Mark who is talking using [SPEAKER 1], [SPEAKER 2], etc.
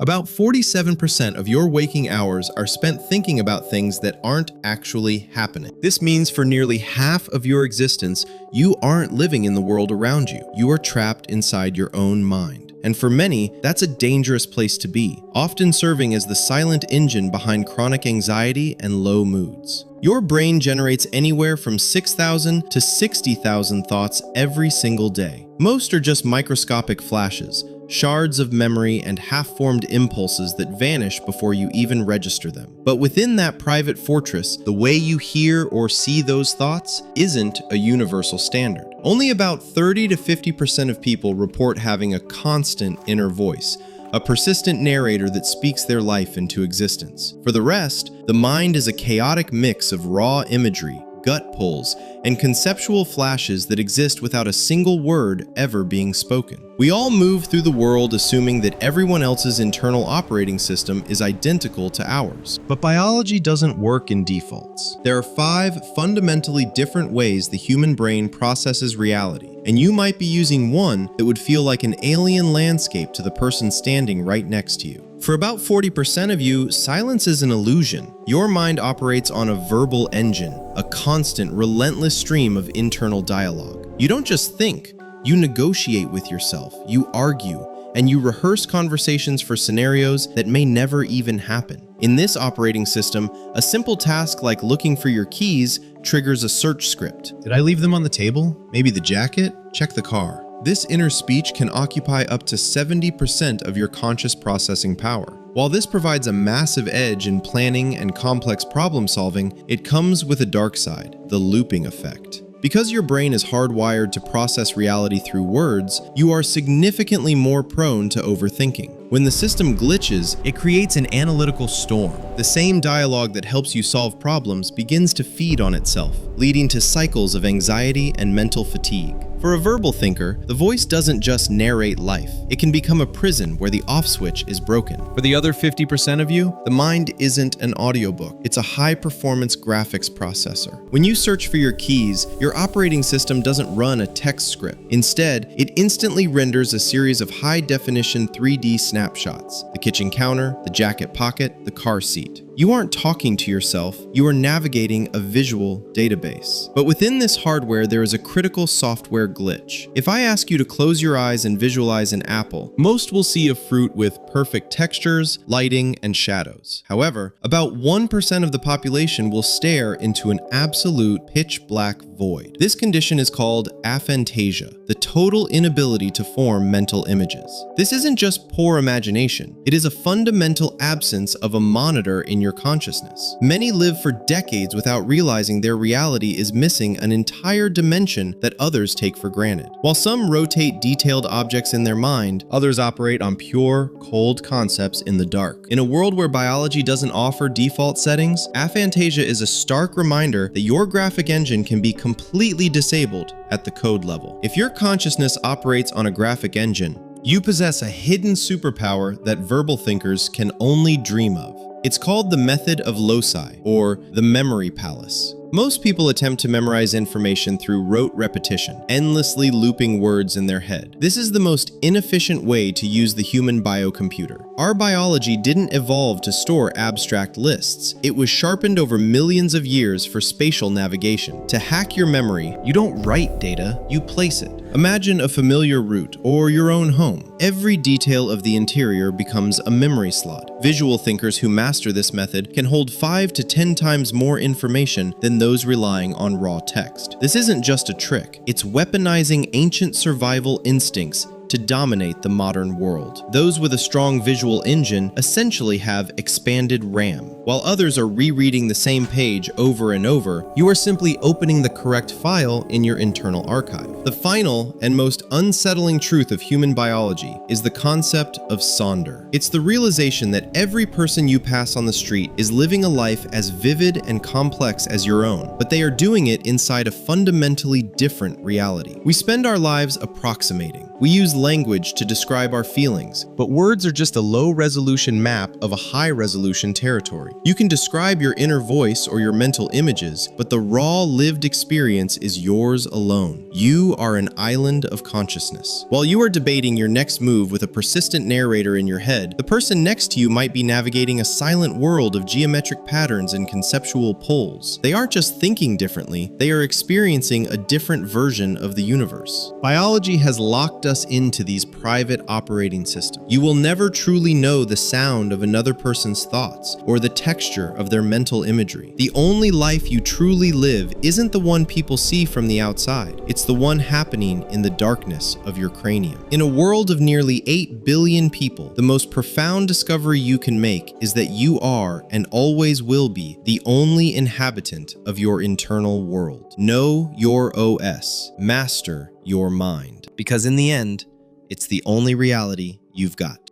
[SPEAKER 1] About 47% of your waking hours are spent thinking about things that aren't actually happening. This means for nearly half of your existence, you aren't living in the world around you. You are trapped inside your own mind. And for many, that's a dangerous place to be, often serving as the silent engine behind chronic anxiety and low moods. Your brain generates anywhere from 6,000 to 60,000 thoughts every single day. Most are just microscopic flashes, shards of memory and half-formed impulses that vanish before you even register them. But within that private fortress, the way you hear or see those thoughts isn't a universal standard. Only about 30 to 50% of people report having a constant inner voice, a persistent narrator that speaks their life into existence. For the rest, the mind is a chaotic mix of raw imagery, gut pulls, and conceptual flashes that exist without a single word ever being spoken. We all move through the world assuming that everyone else's internal operating system is identical to ours. But biology doesn't work in defaults. There are 5 fundamentally different ways the human brain processes reality, and you might be using one that would feel like an alien landscape to the person standing right next to you. For about 40% of you, silence is an illusion. Your mind operates on a verbal engine, a constant, relentless stream of internal dialogue. You don't just think, you negotiate with yourself, you argue, and you rehearse conversations for scenarios that may never even happen. In this operating system, a simple task like looking for your keys triggers a search script. Did I leave them on the table? Maybe the jacket? Check the car. This inner speech can occupy up to 70% of your conscious processing power. While this provides a massive edge in planning and complex problem solving, it comes with a dark side, the looping effect. Because your brain is hardwired to process reality through words, you are significantly more prone to overthinking. When the system glitches, it creates an analytical storm. The same dialogue that helps you solve problems begins to feed on itself, leading to cycles of anxiety and mental fatigue. For a verbal thinker, the voice doesn't just narrate life. It can become a prison where the off switch is broken. For the other 50% of you, the mind isn't an audiobook. It's a high-performance graphics processor. When you search for your keys, your operating system doesn't run a text script. Instead, it instantly renders a series of high-definition 3D snapshots: the kitchen counter, the jacket pocket, the car seat. You aren't talking to yourself, you are navigating a visual database. But within this hardware, there is a critical software glitch. If I ask you to close your eyes and visualize an apple, most will see a fruit with perfect textures, lighting, and shadows. However, about 1% of the population will stare into an absolute pitch black void. This condition is called aphantasia, the total inability to form mental images. This isn't just poor imagination, it is a fundamental absence of a monitor in your consciousness. Many live for decades without realizing their reality is missing an entire dimension that others take for granted. While some rotate detailed objects in their mind, others operate on pure, cold concepts in the dark. In a world where biology doesn't offer default settings, aphantasia is a stark reminder that your graphic engine can be completely disabled at the code level. If your consciousness operates on a graphic engine, you possess a hidden superpower that verbal thinkers can only dream of. It's called the method of loci, or the memory palace. Most people attempt to memorize information through rote repetition, endlessly looping words in their head. This is the most inefficient way to use the human biocomputer. Our biology didn't evolve to store abstract lists. It was sharpened over millions of years for spatial navigation. To hack your memory, you don't write data, you place it. Imagine a familiar route or your own home. Every detail of the interior becomes a memory slot. Visual thinkers who master this method can hold 5 to 10 times more information than those relying on raw text. This isn't just a trick, it's weaponizing ancient survival instincts to dominate the modern world. Those with a strong visual engine essentially have expanded RAM. While others are rereading the same page over and over, you are simply opening the correct file in your internal archive. The final and most unsettling truth of human biology is the concept of sonder. It's the realization that every person you pass on the street is living a life as vivid and complex as your own, but they are doing it inside a fundamentally different reality. We spend our lives approximating, We use language to describe our feelings, but words are just a low-resolution map of a high-resolution territory. You can describe your inner voice or your mental images, but the raw lived experience is yours alone. You are an island of consciousness. While you are debating your next move with a persistent narrator in your head, the person next to you might be navigating a silent world of geometric patterns and conceptual poles. They aren't just thinking differently, they are experiencing a different version of the universe. Biology has locked us into these private operating systems. You will never truly know the sound of another person's thoughts or the texture of their mental imagery. The only life you truly live isn't the one people see from the outside. It's the one happening in the darkness of your cranium. In a world of nearly 8 billion people, the most profound discovery you can make is that you are, and always will be, the only inhabitant of your internal world. Know your OS. Master your mind. Because in the end, it's the only reality you've got.